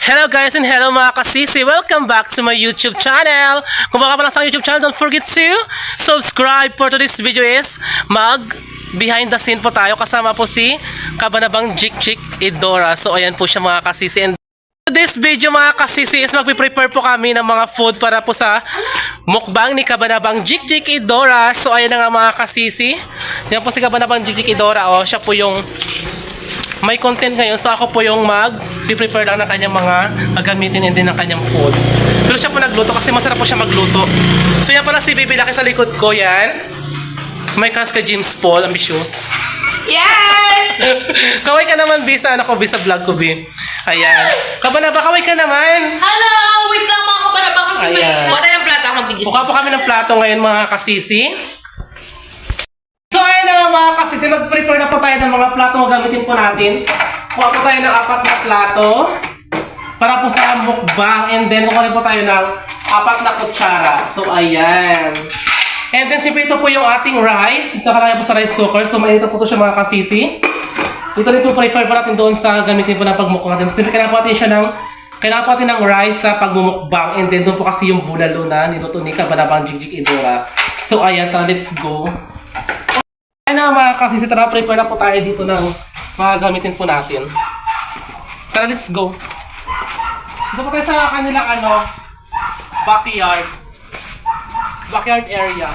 Hello guys and hello mga kasisi! Welcome back to my YouTube channel! Kung baka pa lang sa YouTube channel, don't forget to subscribe. For today's video is behind the scene po tayo. Kasama po si Kabanabang Jik Idora. So ayan po siya mga kasisi. And this video mga kasisi is magpiprepare po kami ng mga food para po sa mukbang ni Kabanabang Jik Idora. So ayan na nga mga kasisi. Yan po si Kabanabang Jik Idora. O, siya po yung may content ngayon, so ako po yung mag-prepare lang ng kanyang mga gagamitin and din ng kanyang food. Pero siya po nagluto kasi masarap po siya magluto. So yan pala si Baby Lucky sa likod ko, yan. May crush ka James Paul, ambitious. Yes! Kaway ka naman, B, sa anak ko, B, sa vlog ko, B. Ayan. Kabanaba, kaway ka naman. Hello! Wait lang mga kabaraba kasi may... Ayan. Buka tayo ng plato ako mag-bigis. Buka po kami ng plato ngayon mga kasisi. So ayun na mga kasisi, mag-prepare na po tayo ng mga plato gagamitin po natin. Kuha po tayo ng 4 na plato para po sa mukbang, and then kuha po tayo ng 4 na kutsara. So ayan. And then siyempre ito po yung ating rice. Ito kalagay po sa rice cooker. So mainit po ito siya mga kasisi. Ito rin po prepare po natin doon sa gamitin po ng pagmukbang natin. Siyempre kailangan po natin siya ng rice sa pagmumukbang, and then doon po kasi yung bulalo na niluto ni Kabanabang Jik Idora. So ayan, tara, let's go. Ayan na mga kasisi, tara, prepare na po tayo dito ng mga gamitin po natin. Tara, let's go. Dito po tayo sa kanilang backyard area.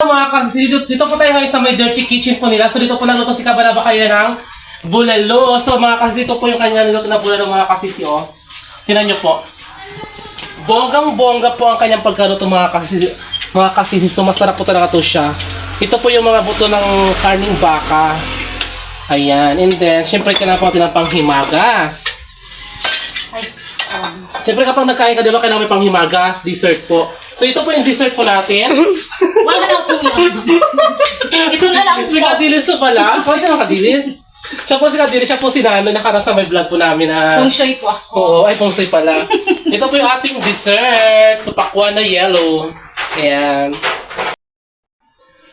Mga kasisi, dito po tayo ngayon sa may dirty kitchen po nila. So dito po nagluto si Kabanaba kaya ng bulalo. So mga kasisi, ito po yung kanyang niluto na bulalo mga kasisi, oh. Tingnan nyo po. Bonggang-bongga po ang kanyang pagkaluto mga kasisi. Mga kasisi, so masarap po talaga to siya. Ito po yung mga buto ng karning baka. Ayan, and then, syempre kailangan po natin ng panghimagas. Siyempre kapag nagkain ka dito, kailangan may panghimagas, dessert po. So ito po yung dessert po natin. Wala lang po yun. Ito na lang po. Si Kadilis po pala. Pwede ka Kadilis? Siya po si Kadilis, siya po si Nano, nakarasa may vlog po namin na... Kung shy po ako. Oo, ay kung sa'yo pala. Ito po yung ating dessert sa pakwan na yellow. Ayan.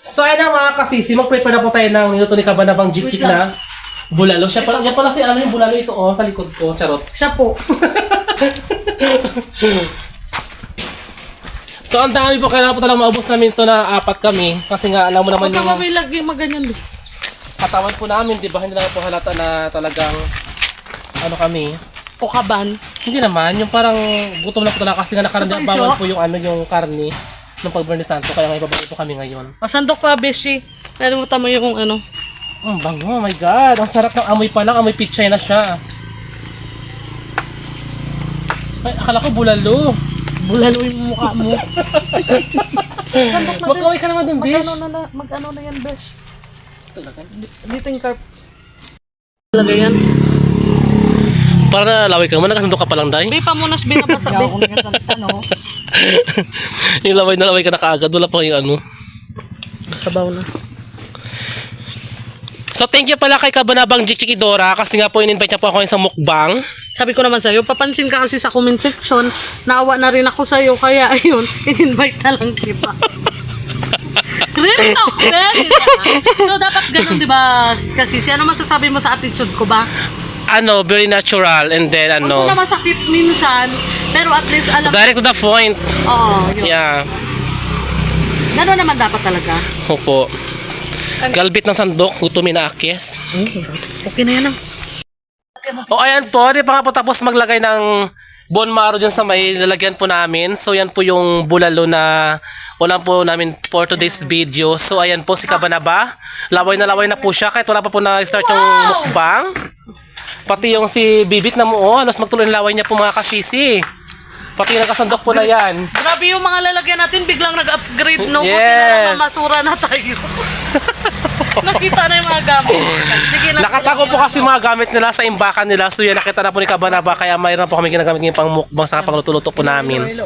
So ayan na mga kasisi, mag-prepare na po tayo ng niluto ni Kabanabang Jik na bulalo. Siya pala, yan pala si yung bulalo ito, oh, sa likod ko, charot. Siya po. So ang dami po, kailangan po talagang maubos namin ito na 4 kami. Kasi nga, alam mo naman yung Pagkamabilag yung maganyan din. katawan po namin, di ba? Hindi naman po halata na talagang kami. Kukaban. Hindi naman, yung parang gutom na po talaga kasi nga nakaranda bawal po yung yung karne ng pag-Bernie Santo, kaya may babalik po kami ngayon. Masandok pa, Beshi. Pero mo tama yung Bango, oh my god. Ang sarap ng amoy pa lang, amoy pichay na siya. Ay, akala ko bulalo. Bulalo yung mukha mo. Sandok na Magkaway ka naman dun, Bish. Mag-ano na yan, Besh. Dito yung carp. Lagay yan. Para nalaway ka mo, nakasandok ka pa lang, Day. Be, pamunas, be, nabasa, be. Yung laway ka na kaagad, wala pa yung Sabaw na. So thank you pala kay Kabanabang Jik Idora kasi nga po in-invite niya po ako sa mukbang. Sabi ko naman sa'yo, papansin ka kasi sa comment section, naawa na rin ako sa'yo, kaya ayun, in-invite na lang kita. Really talk, very So dapat ganun, di ba? Kasi ano masasabi mo sa attitude ko ba? Very natural, and then Although naman sakit minsan, pero at least alam. direct to the point. Oo, yun. Yeah. Ganun naman dapat talaga. Opo. Galbit ng sandok, gutumin na akis. Okay na yan. O ayan po, di pa nga po tapos maglagay ng bone marrow dyan sa may lalagyan po namin. So yan po yung bulalo na ulam po namin for today's video. So ayan po si Kabanaba. Laway na po siya kahit wala pa po na-start yung mukbang. Pati yung si Bibit na mo, alas magtuloy ng laway niya po mga kasisi. Pati nagkasandok po na yan. Grabe yung mga lalagyan natin, biglang nag-upgrade, no? Yes. Buti na masura na tayo. Nakita na yung mga gamit. Sige na. Nakatago po kasi mga gamit nila sa imbakan nila. So yan, nakita na po ni Kabanaba. Kaya mayroon po kami ginagamit ngayon pang mukbang sa pangluto-luto po namin.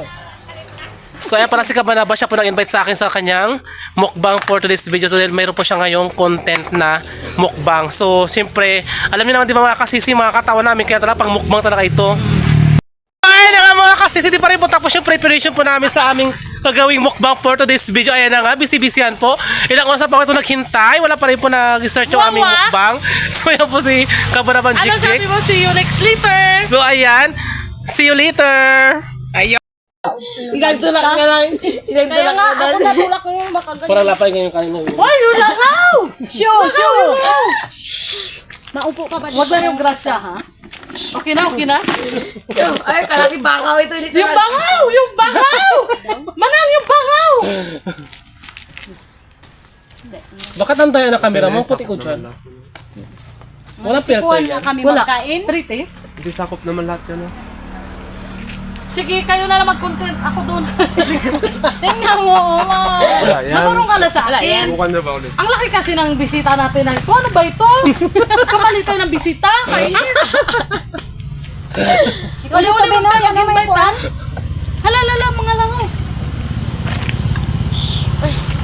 So ayan pala si Kabanaba, siya po nag-invite sa akin sa kanyang mukbang for today's video. So mayroon po siya ngayong content na mukbang. So siyempre, alam niyo naman di ba mga kasisi, mga katawan namin, kaya talaga pang mukbang talaga ito. Ay na nga mga kasisi, di pa rin po tapos yung preparation po namin sa aming gagawing mukbang for today's video. Ayan na nga, busy-busyhan po. Ilang oras na po ito naghintay. Wala pa rin po nag-start yung aming Wawa. mukbang. So, yan po si Kabanaban Ano Jik sabi Jik. mo? See you next later! So, ayan. See you later. Igagtulak na lang. Igagtulak na lang. Natulak ko yung makaganyan. Parang lapay ngayon kanina. Why you langaw? Shoo! Naupo ka ba? Huwag na yung grasya, ha? Okay na, okay na? Ay, kalaki bakaw ito. Yung bangaw! Yung bangaw! Manang yung bangaw! Bakit nandayan na camera mo? Puti ko dyan. Walang filter Sikuhan yan. mo kami Wala. magkain. Pretty. Hindi sakop naman lahat yan. Sige, kayo na lang mag-content. Ako doon. Tingnan mo, Oma. Wala yan. Magurong ka na sa akin. Bukan na ba ulit? Ang laki kasi ng bisita natin na ito. Ano ba ito? Kamali tayo ng bisita. Kainis. Ikaw yung sabi na, yan may puan. Halalala, mga langaw.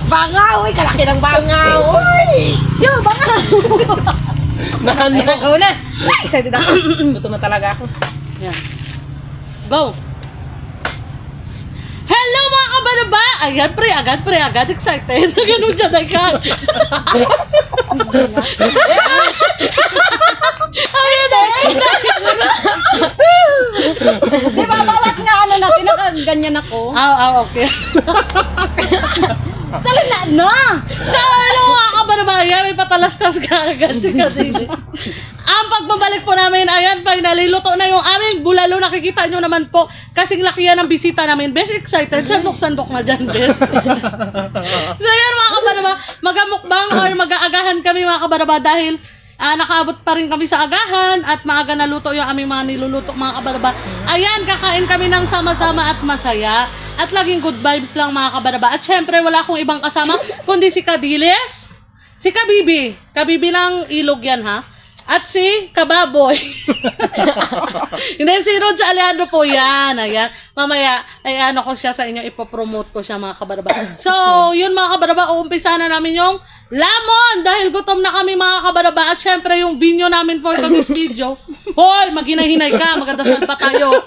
Bangaw, ay, kalaki ng bangaw. Shoo, baka. Nahan Ay, mo. nagaw na. Ay, excited ako. Gutom na talaga ako. Yan. Go. Hello mga kabaraba! Ayan pre, agad excited. Ganun dyan ay ka. Ayan Di ba, bawat nga ano natin, nakaganyan ako. okay. Salina na! So, hello mga kabaraba. Ayan, may patalastas ka agad si Kadilis. Ang pagbabalik po namin, ayan, pag naliluto na yung aming bulalo, nakikita nyo naman po, kasing laki yan ang bisita namin. Best excited, sandok-sandok na dyan, best. So, ayan mga kabaraba, magamukbang or mag-aagahan kami mga kabaraba dahil nakaabot pa rin kami sa agahan at maaga na luto yung aming mga niluluto mga kabaraba. Ayan, kakain kami ng sama-sama at masaya. At laging good vibes lang mga kabaraba. At syempre, wala akong ibang kasama kundi si Kadiles, si Kabibi. Kabibi ng ilog yan ha. At si Kababoy. Hindi, si Rod Aliano po yan. Ayan. Mamaya, ay ano ko siya sa inyo, ipopromote ko siya mga kabaraba. So, yun mga kabaraba, uumpisa na namin yung lamon dahil gutom na kami mga kabaraba. At syempre, yung binyo namin for today's video. Hoy, maghinay-hinay ka, magdasal pa tayo.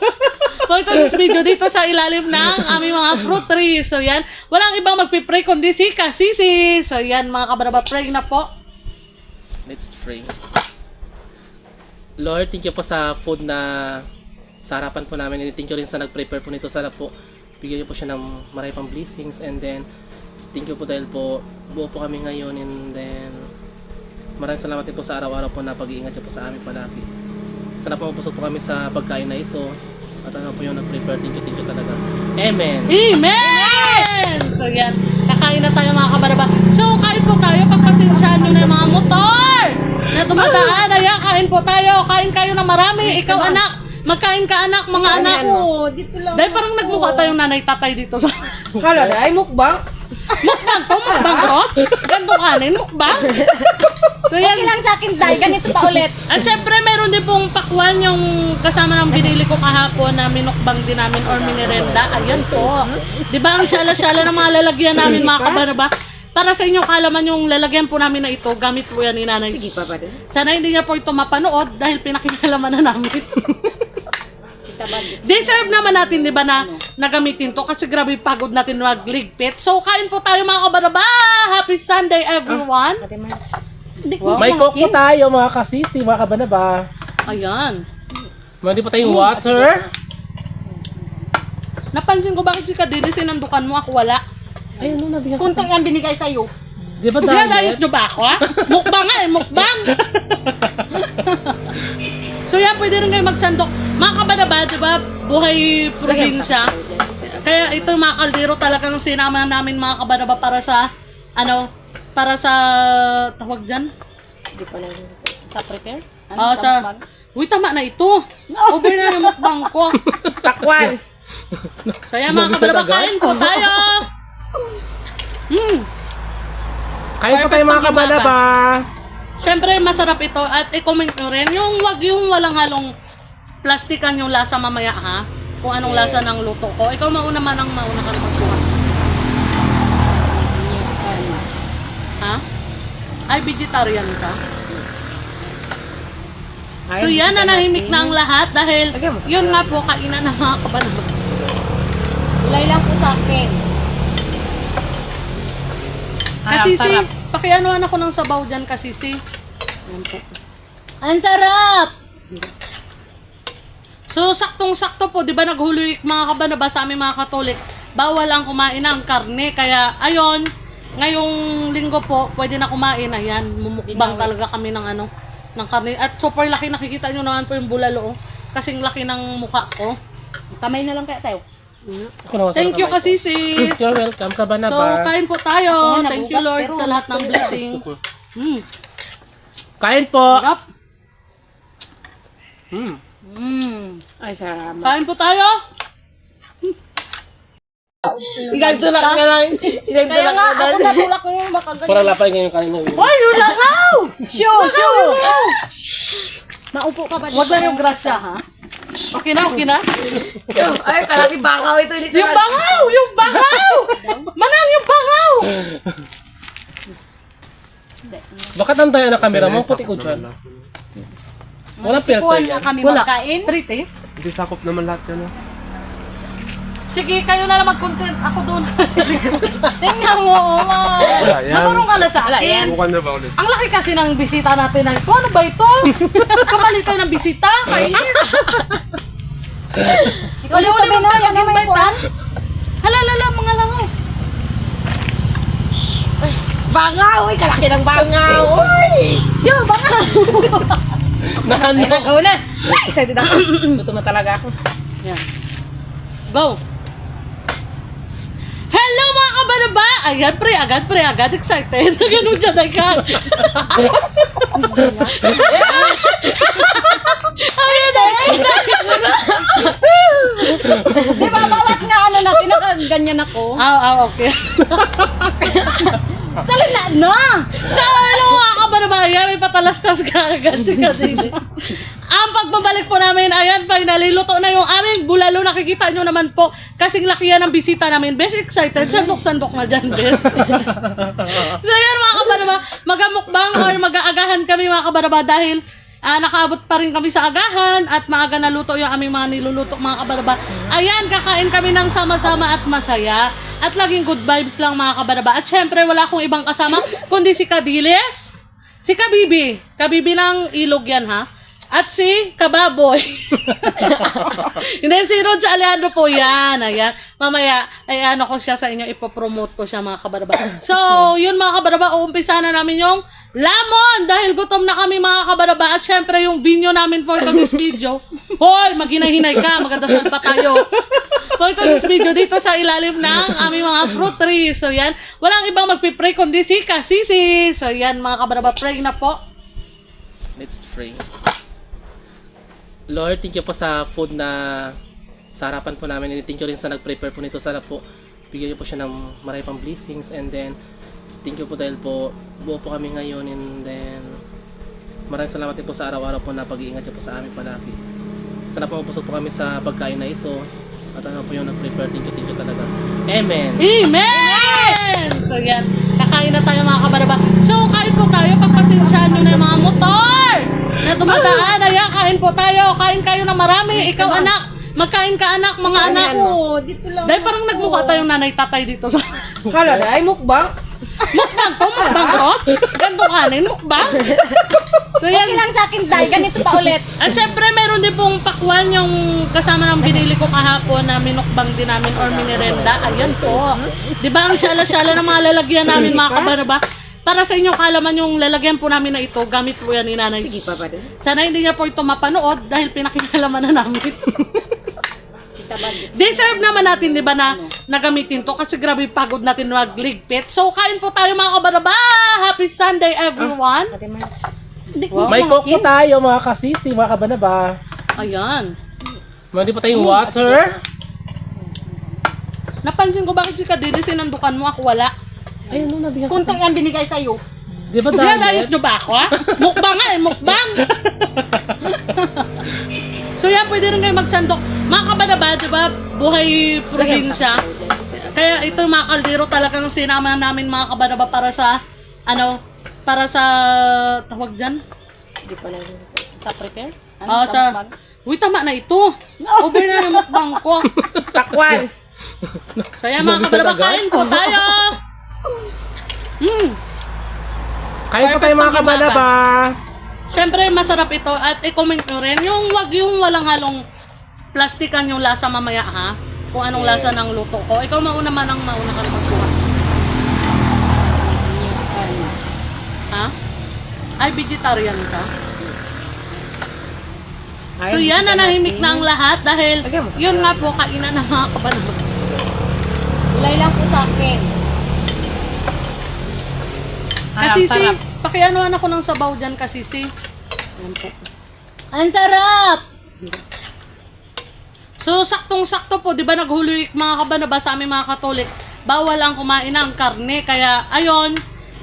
For today's video dito sa ilalim ng aming mga fruit trees. So, yan. Walang ibang magpipray kundi si Kasisi. So, yan mga kabaraba, pray na po. Let's pray. Lord, thank you po sa food na sa harapan po namin. And thank you rin sa nag-prepare po nito. Sana po bigyan niyo po siya ng marami pang blessings. And then, thank you po dahil po buo po kami ngayon. And then, maraming salamat din po sa araw-araw po na pag-iingat niyo po sa amin palagi. Sana po mapusok po kami sa pagkain na ito. At ano po yung nag-prepare. Thank you talaga. Amen! Amen! So yan, kakain na tayo mga kabaraba. So kain po tayo, pagpasensyahan nyo na yung mga motor na dumadaan. Ayan, kain po tayo. Kain kayo na marami. Ikaw anak, magkain ka anak, mga anak. Oo, dito lang. Dahil parang nagmukha tayong nanay-tatay dito sa... Hala, ay, mukbang. Mukbang to? Ganto kanin, mukbang? So yan. Okay lang sa akin, Day. Ganito pa ulit. At syempre, meron din pong pakwan yung kasama ng binili ko kahapon na minukbang din namin or minirenda. Ayan po. Di ba ang syala-syala ng mga lalagyan namin mga kabaraba? Para sa inyong kalaman yung lalagyan po namin na ito, gamit po yan ni Nanay. Sana hindi niya po ito mapanood dahil pinakilalaman na namin. Deserve naman natin, di ba, na nagamitin to kasi grabe pagod natin magligpit. So, kain po tayo mga kabaraba! Happy Sunday, everyone! May coke po tayo mga kasisi, mga kabanaba. Ayan. Meron din po tayong water. Napansin ko bakit si Kadilis sinandukan mo, ako wala. Ay, ano nabigyan ko? Kunting ang binigay sa'yo. Di ba Diet nyo ba ako, ha? Mukbang nga eh, mukbang! So yan, pwede rin kayo magsandok. Mga kabanaba, di ba, buhay probinsya. Kaya ito mga kaldero talagang sinama namin mga kabanaba para sa, para sa, tawag dyan? Sa prepare? Sa, uy, tama na ito. Over na yung mukbang ko. Takwan. So yan mga kabanaba, kain po tayo! Kain po tayo mga kabanaba. Siyempre, masarap ito at i-comment nyo rin. Wag yung walang halong plastikan yung lasa mamaya ha. Kung anong lasa ng luto ko. Ikaw mauna ka na magkuha. Ha? Ay, vegetarian ka? So yan, nanahimik na ang lahat dahil yun nga po, kainan ng mga kabanaba. Ilay lang po sa akin. Kasisi, pakianuhan ako ng sabaw dyan, kasisi. Ang sarap! So, saktong-sakto po, di ba naghuli week mga kabanaba sa aming mga Katolik, bawal ang kumain ng karne. Kaya, ayon, ngayong linggo po, pwede na kumain. Ayan, mumukbang talaga kami ng ng karne. At super laki, nakikita nyo naman po yung bulalo. Kasing laki ng mukha ko. Kamay na lang kaya tayo. Ako naman sa Thank you, kamay ko. kasisi. You're welcome, So, Kabanaba. kain po tayo. Ako, Thank you, nagugas, Lord, pero sa lahat ng blessings. Kain po. Sarap. Ay, salamat. Kain po tayo. Iganto na lang. Iganto Kaya nga, na ako natulak ko yung makaganyan. Parang lapay ngayon kanina. Ay, yun lang how! Shoo! Maupo ka ba? Huwag lang yung grasya, ha? Okay na, okay na? Ay, kalaki bakaw ito. Dito Yung bangaw! Yung bangaw! Manang yung bangaw! Bakit ang tayo na camera mo? Puti ko dyan. Walang filter Sikuhan mo yan. kami Wala. magkain. Pretty. Hindi sakop naman lahat yan. Sige, kayo na lang mag-content. Ako doon. Tingnan mo, Oma. Wala yan. Namurong ka na sa akin. Bukan na ba ulit? Ang laki kasi ng bisita natin na ito. Ano ba ito? Kamali tayo ng bisita. Kainit. Ikaw yung sabi na, yan naman yung kuhan. Halalala, mga langaw. Bangaw. Ay, kalaki ng bangaw. Uy. Shoo, baka. Ay, nagaw na. Ay, excited ako. Gutom na talaga ako. Yan. Go! Hello mga kabanaba! Ayan pre, agad excited. Ganun dyan ay ka. Ayan Di ba, bawat nga natin, nakaganyan ako. okay. Salina na! So, hello mga kabanaba. Ayan, may patalastas ka agad si Kadilis. Ang pagbabalik po namin, ayan, pag naliluto na yung aming bulalo, nakikita nyo naman po, kasing laki yan ang bisita namin. Best excited, sandok-sandok na dyan, best. So, ayan mga kabaraba, magamukbang or mag-aagahan kami mga kabaraba dahil nakaabot pa rin kami sa agahan at maaga na luto yung aming mga niluluto mga kabaraba. Ayan, kakain kami ng sama-sama at masaya. At laging good vibes lang mga kabaraba. At syempre, wala akong ibang kasama, kundi si Kadiles, si Kabibi. Kabibi ng ilog yan, ha? At si Kababoy. Hindi, si Rod Aliano po yan. Ayan. Mamaya, ay ano ko siya sa inyo, ipopromote ko siya mga kabaraba. So, yun mga kabaraba, uumpisa na namin yung lamon. Dahil gutom na kami mga kabaraba. At syempre, yung binyo namin for today's video. Hoy, maghinay-hinay ka. Magdasal pa tayo. For today's video dito sa ilalim ng aming mga fruit trees. So, yan. Walang ibang magpipray kundi si Kasisi. So, yan mga kabaraba, pray na po. Let's pray. Lord, thank you po sa food na sa harapan po namin. And thank you rin sa nag-prepare po nito. Sana po bigyan niyo po siya ng marami pang blessings. And then, thank you po dahil po buo po kami ngayon. And then, maraming salamat din po sa araw-araw po na pag-iingat niyo po sa amin palagi. Sana po mapusok po kami sa pagkain na ito. At ano po yung nag-prepare. Thank you talaga. Amen! Amen! So yan, kakain na tayo mga kabaraba. So kain po tayo, pagpasensyahan nyo na yung mga motor na dumadaan. Ayan, kain po tayo. Kain kayo na marami. Ikaw anak, magkain ka anak, mga anak. Oo, dito lang. Dahil parang nagmukha tayong nanay-tatay dito sa... Hala, ay mukbang. Mukbang to? Ganto kanin, mukbang? So yan. Okay lang sa akin, Day. Ganito pa ulit. At syempre, meron din pong pakwan yung kasama ng binili ko kahapon na minukbang din namin or minirenda. Ayan po. Di ba ang syala-syala ng mga lalagyan namin mga kabaraba? Para sa inyong kalaman yung lalagyan po namin na ito, gamit po yan ni Nanay. Sige pa ba din? Sana hindi niya po ito mapanood dahil pinakilalaman na namin. Deserve naman natin, di ba, na nagamitin to kasi grabe pagod natin magligpit. So, kain po tayo mga kabaraba! Happy Sunday, everyone! May coke po tayo mga kasisi, mga kabanaba. Ayan. Meron din po tayong water. Napansin ko bakit si Kadili sinandukan mo, ako wala. Ayun, no, nabigyan ko. Kunting ang binigay sa'yo. Di ba Diyan, diet? diet nyo ba ako, ha? Mukbang nga eh, mukbang! So yan, pwede rin kayo magsandok. Mga kabanaba, di ba, buhay probinsya. Kaya ito mga kaldero talagang sinama namin mga kabanaba para sa, para sa, tawag dyan? Sa prepare? Uy, tama na ito. Over na yung mukbang ko. Takwan. So yan mga kabanaba, kain po tayo. Kain po tayo mga Perfect kabalaba. Siyempre, masarap ito at i-comment nyo rin. Wag yung walang halong plastikan yung lasa mamaya ha. Kung anong lasa ng luto ko. Ikaw mauna ka magkuha. Ha? Ay, vegetarian ka? So yan, nanahimik na ang lahat dahil yun nga po, kainan ng mga kabalaba. Ilay lang po sa akin. Kasisi, pakianuhan ako ng sabaw dyan, kasisi. Ayan po. Ang sarap! So, saktong-sakto po, di ba naghulik mga kabanaba sa aming mga Katolik, bawal ang kumain ng karne. Kaya, ayon,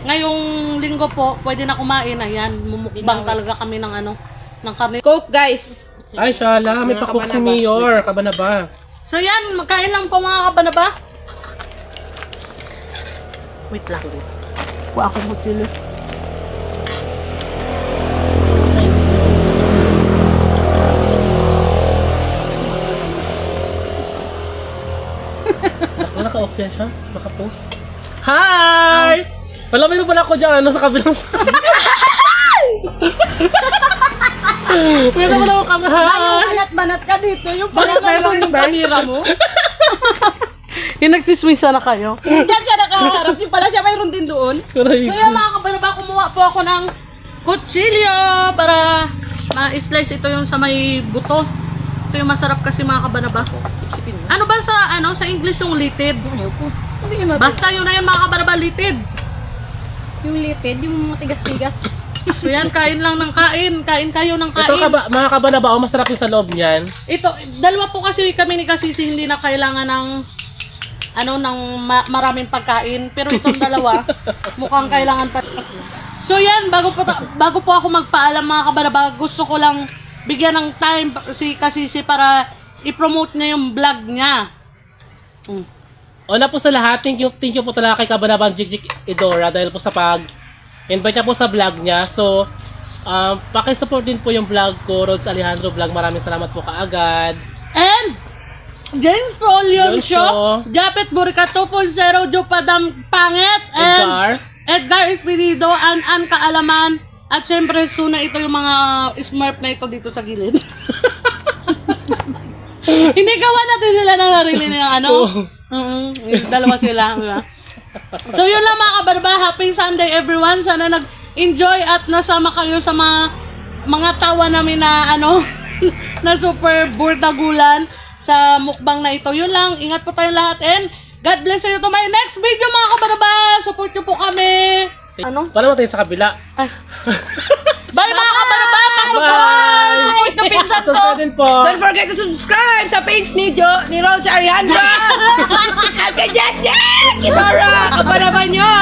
ngayong linggo po, pwede na kumain. Ayan, mumukbang talaga kami ng ng karne. Coke, guys. Ay, shala. May pakuk si Mayor. Kabanaba. So, yan, magkain lang po mga kabanaba. Wait lang. Kuha ako mo chili. Naka-off yan siya? Naka-post? Hi! Wala, mayroon pala ako dyan. Sa kabilang side. Mayroon pala ako kami. Hi! Banat-banat ka dito. Yung Bakit tayo yung banira mo? Yung nagsiswisa na kayo. Diyan siya nakaharap. Yung pala siya mayroon din doon. So yung mga kabanaba, kumuha po ako ng kutsilyo para ma-slice ito yung sa may buto. Ito yung masarap kasi mga kabanaba. Ano ba sa English yung litid? Basta yun na yun mga kabanaba, litid. Yung litid, yung mga tigas-tigas. So yan, kain lang ng kain. Kain kayo ng kain. Ito mga kabanaba, masarap yung sa loob niyan. Ito, dalawa po kasi kami ni Kasisi, hindi na kailangan ng maraming pagkain. Pero itong dalawa, mukhang kailangan pa. So yan, bago po ako magpaalam mga kabaraba, gusto ko lang bigyan ng time si Kasisi para i-promote niya yung vlog niya. Una po sa lahat, thank you po talaga kay Kabanabang Jigjig Idora dahil po sa invite niya po sa vlog niya. So, pakisupport din po yung vlog ko, Rods Alejandro Vlog. Maraming salamat po kaagad. And James Prolion Yon Show, Japet Burica 2.0, Jopadam Pangit, and Edgar Espirido, An Kaalaman, at syempre Suna, ito yung mga smurf na ito dito sa gilid. Hindi gawa natin sila na narili ng yung dalawa sila. Diba? So yun lang mga kabarba, happy Sunday everyone. Sana nag-enjoy at nasama kayo sa mga tawa namin na na super burdagulan sa mukbang na ito. Yun lang, ingat po tayong lahat and God bless you to my next video mga kabarba. Support nyo po kami. Paano mo tayo sa kabila? Bye mga kabarba, pasupport! Support na pinsan to! Subscribe din po. Don't forget to subscribe sa page ni Rose Ariandra. At kay Jack Jack! Idora! Kapanaban nyo!